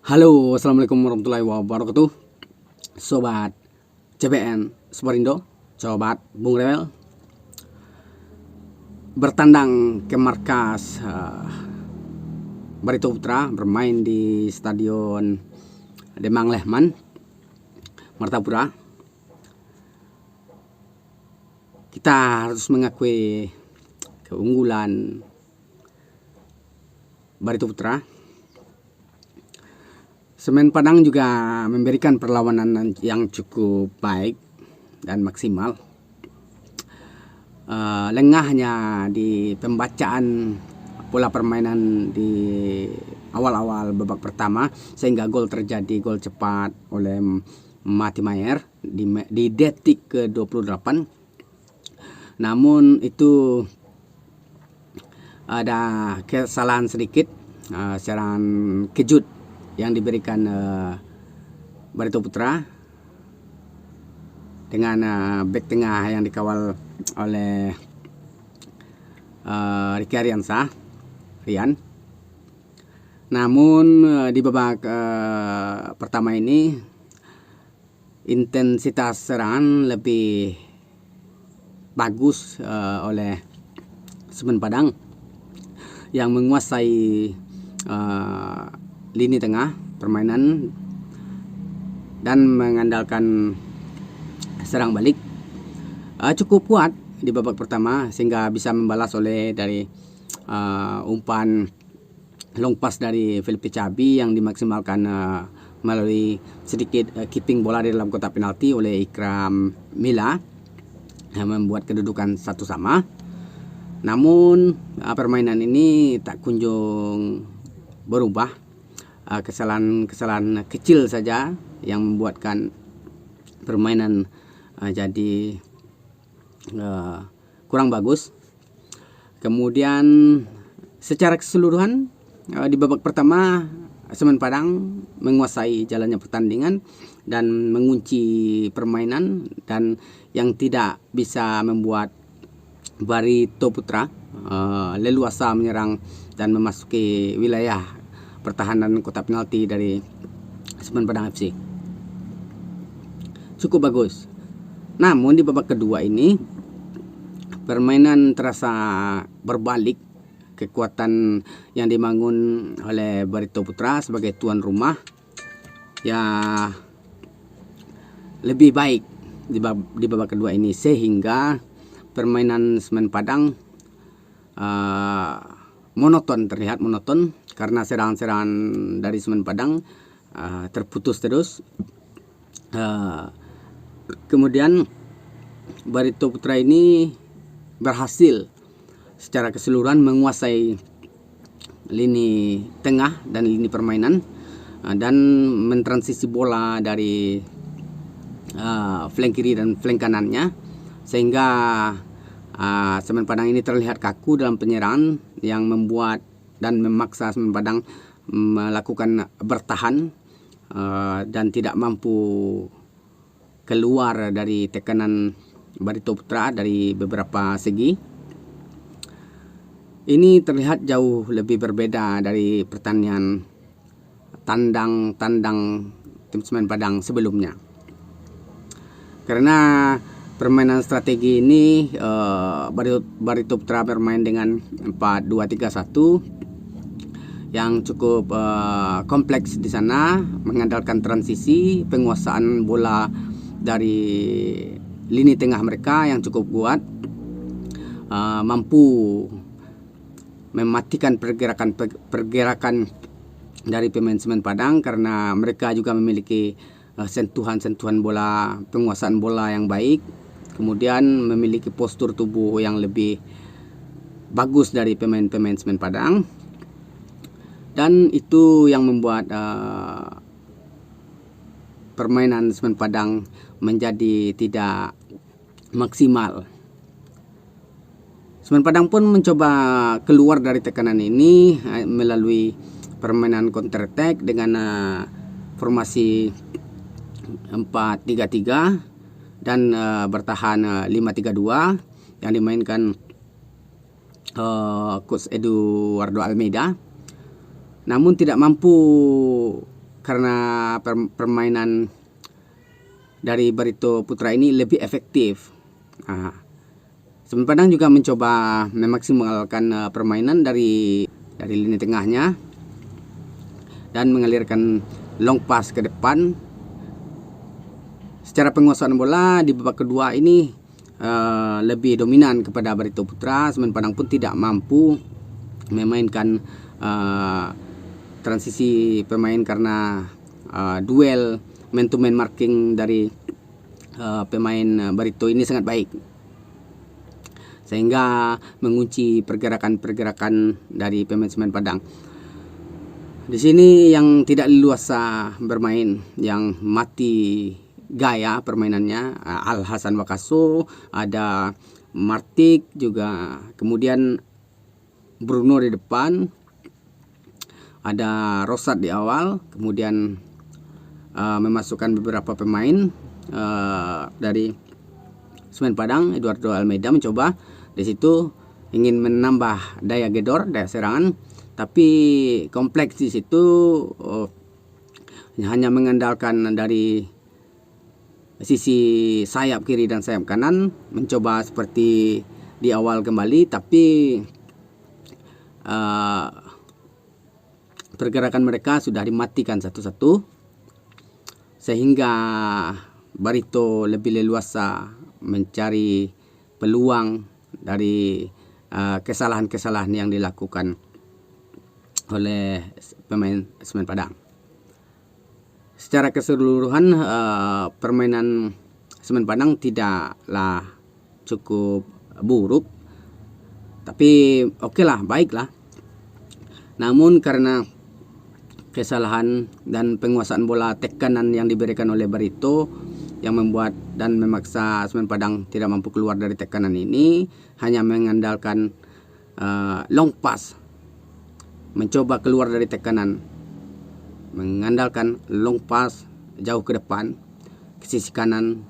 Halo, assalamualaikum warahmatullahi wabarakatuh. Sobat CBN Superindo, sobat Bung Rewel, bertandang ke markas Barito Putra, bermain di Stadion Demang Lehman, Martapura. Kita harus mengakui keunggulan Barito Putra. Semen Padang juga memberikan perlawanan yang cukup baik dan maksimal. Lengahnya di pembacaan pola permainan di awal-awal babak pertama sehingga gol terjadi, gol cepat oleh Mati Mayer di detik ke-28. Namun itu ada kesalahan sedikit, serangan kejut yang diberikan Barito Putra dengan bek tengah yang dikawal oleh Ricky Ariansa, Rian. Namun di babak pertama ini intensitas serangan lebih bagus oleh Semen Padang yang menguasai lini tengah permainan dan mengandalkan serang balik cukup kuat di babak pertama sehingga bisa membalas oleh dari umpan long pass dari Felipe Cabi yang dimaksimalkan melalui sedikit keeping bola di dalam kotak penalti oleh Ikram Mila yang membuat kedudukan 1-1. Namun permainan ini tak kunjung berubah. Kesalahan kecil saja yang membuatkan permainan jadi kurang bagus. Kemudian secara keseluruhan di babak pertama Semen Padang menguasai jalannya pertandingan dan mengunci permainan, dan yang tidak bisa membuat Barito Putra leluasa menyerang dan memasuki wilayah pertahanan kotak penalti dari Semen Padang FC. Cukup bagus. Namun di babak kedua ini permainan terasa berbalik. Kekuatan yang dibangun oleh Barito Putra sebagai tuan rumah ya lebih baik di babak kedua ini, sehingga permainan Semen Padang terlihat monoton karena serangan-serangan dari Semen Padang terputus terus. Kemudian Barito Putra ini berhasil secara keseluruhan menguasai lini tengah dan lini permainan dan mentransisi bola dari flank kiri dan flank kanannya, sehingga Semen Padang ini terlihat kaku dalam penyerangan yang membuat dan memaksa Semen Padang melakukan bertahan dan tidak mampu keluar dari tekanan Barito Putra dari beberapa segi. Ini terlihat jauh lebih berbeda dari pertandingan tandang tim Semen Padang sebelumnya. Karena permainan strategi ini Barito Putra bermain dengan 4-2-3-1 yang cukup kompleks di sana, mengandalkan transisi, penguasaan bola dari lini tengah mereka yang cukup kuat, mampu mematikan pergerakan dari pemain Semen Padang karena mereka juga memiliki sentuhan bola, penguasaan bola yang baik, kemudian memiliki postur tubuh yang lebih bagus dari pemain-pemain Semen Padang, dan itu yang membuat permainan Semen Padang menjadi tidak maksimal. Semen Padang pun mencoba keluar dari tekanan ini melalui permainan counter attack dengan formasi 4-3-3 dan bertahan 5-3-2 yang dimainkan Coach Eduardo Almeida. Namun tidak mampu karena permainan dari Barito Putra ini lebih efektif. Semen Padang juga mencoba memaksimalkan permainan dari lini tengahnya dan mengalirkan long pass ke depan. Secara penguasaan bola di babak kedua ini lebih dominan kepada Barito Putra. Semen Padang pun tidak mampu memainkan transisi pemain karena duel man to man marking dari pemain Barito ini sangat baik, sehingga mengunci pergerakan dari pemain Semen Padang. Di sini yang tidak leluasa bermain, yang mati gaya permainannya, Al Hasan Wakaso, ada Martik juga, kemudian Bruno di depan, ada Rosat di awal, kemudian memasukkan beberapa pemain dari Semen Padang. Eduardo Almeida mencoba di situ ingin menambah daya gedor, daya serangan, tapi kompleks di situ hanya mengandalkan dari sisi sayap kiri dan sayap kanan, mencoba seperti di awal kembali, tapi pergerakan mereka sudah dimatikan satu-satu, sehingga Barito lebih leluasa mencari peluang dari kesalahan-kesalahan yang dilakukan oleh pemain Semen Padang. Secara keseluruhan permainan Semen Padang tidaklah cukup buruk, tapi oke lah, baiklah. Namun karena kesalahan dan penguasaan bola tekanan yang diberikan oleh Barito yang membuat dan memaksa Semen Padang tidak mampu keluar dari tekanan ini, hanya mengandalkan long pass, mencoba keluar dari tekanan, mengandalkan long pass jauh ke depan, ke sisi kanan,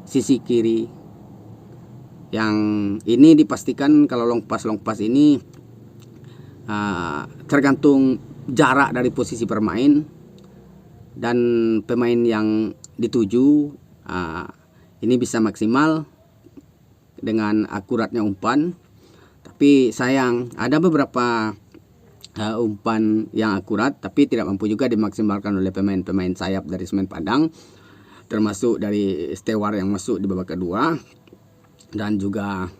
sisi kiri. Yang ini dipastikan kalau long pass ini tergantung jarak dari posisi bermain dan pemain yang dituju. Ini bisa maksimal dengan akuratnya umpan, tapi sayang ada beberapa umpan yang akurat tapi tidak mampu juga dimaksimalkan oleh pemain-pemain sayap dari Semen Padang, termasuk dari Stewar yang masuk di babak kedua, dan juga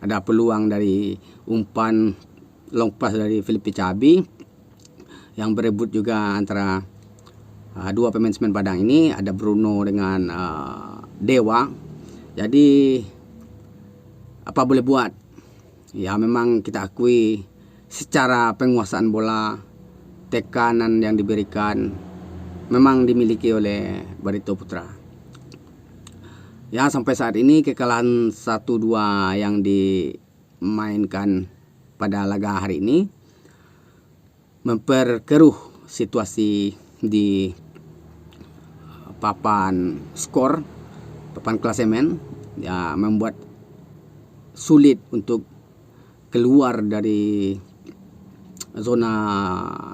ada peluang dari umpan long pass dari Filipe Cabi yang berebut juga antara dua pemain Semen Padang ini, ada Bruno dengan Dewa. Jadi apa boleh buat, ya memang kita akui secara penguasaan bola, tekanan yang diberikan memang dimiliki oleh Barito Putra. Ya, sampai saat ini kekalahan 1-2 yang dimainkan pada laga hari ini memperkeruh situasi di papan skor, papan klasemen, ya membuat sulit untuk keluar dari zona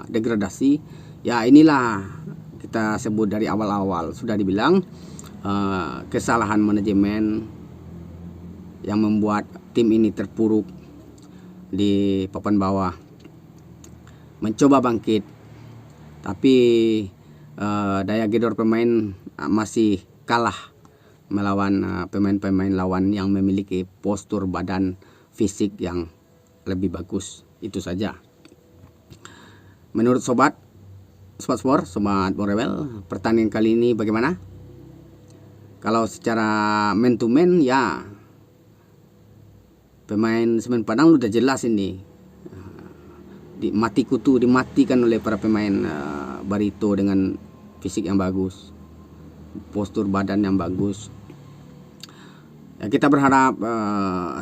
degradasi. Ya inilah kita sebut dari awal-awal sudah dibilang kesalahan manajemen yang membuat tim ini terpuruk di papan bawah, mencoba bangkit, tapi daya gedor pemain masih kalah melawan pemain-pemain lawan yang memiliki postur badan fisik yang lebih bagus. Itu saja. Menurut sobat sport, sobat Borewell, pertandingan kali ini bagaimana? Kalau secara man to man, ya pemain Semen Padang udah jelas ini dimatikan oleh para pemain Barito dengan fisik yang bagus, postur badan yang bagus. Ya, kita berharap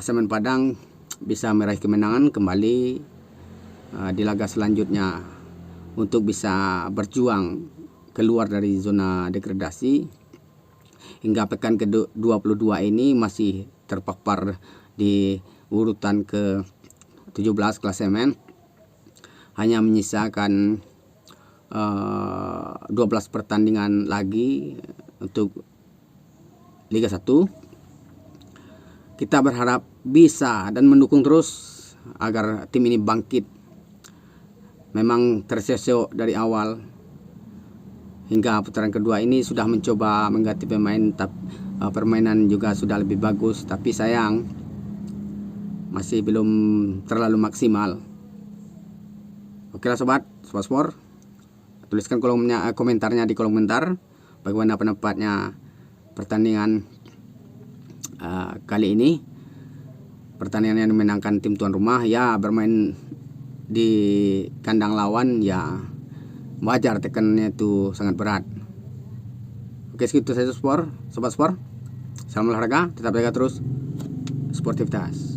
Semen Padang bisa meraih kemenangan kembali di laga selanjutnya untuk bisa berjuang keluar dari zona degradasi. Hingga pekan ke-22 ini masih terpapar di urutan ke-17 klasemen, hanya menyisakan 12 pertandingan lagi untuk Liga 1. Kita berharap bisa dan mendukung terus agar tim ini bangkit. Memang tersesok dari awal hingga putaran kedua ini sudah mencoba mengganti pemain, permainan juga sudah lebih bagus, tapi sayang masih belum terlalu maksimal. Oke lah sobat sport, tuliskan komentarnya di kolom komentar bagaimana pendapatnya pertandingan kali ini. Pertandingan yang dimenangkan tim tuan rumah, ya bermain di kandang lawan ya wajar tekannya itu sangat berat. Oke, segitu saja sobat sport. Salam olahraga, tetap jaga terus sportivitas.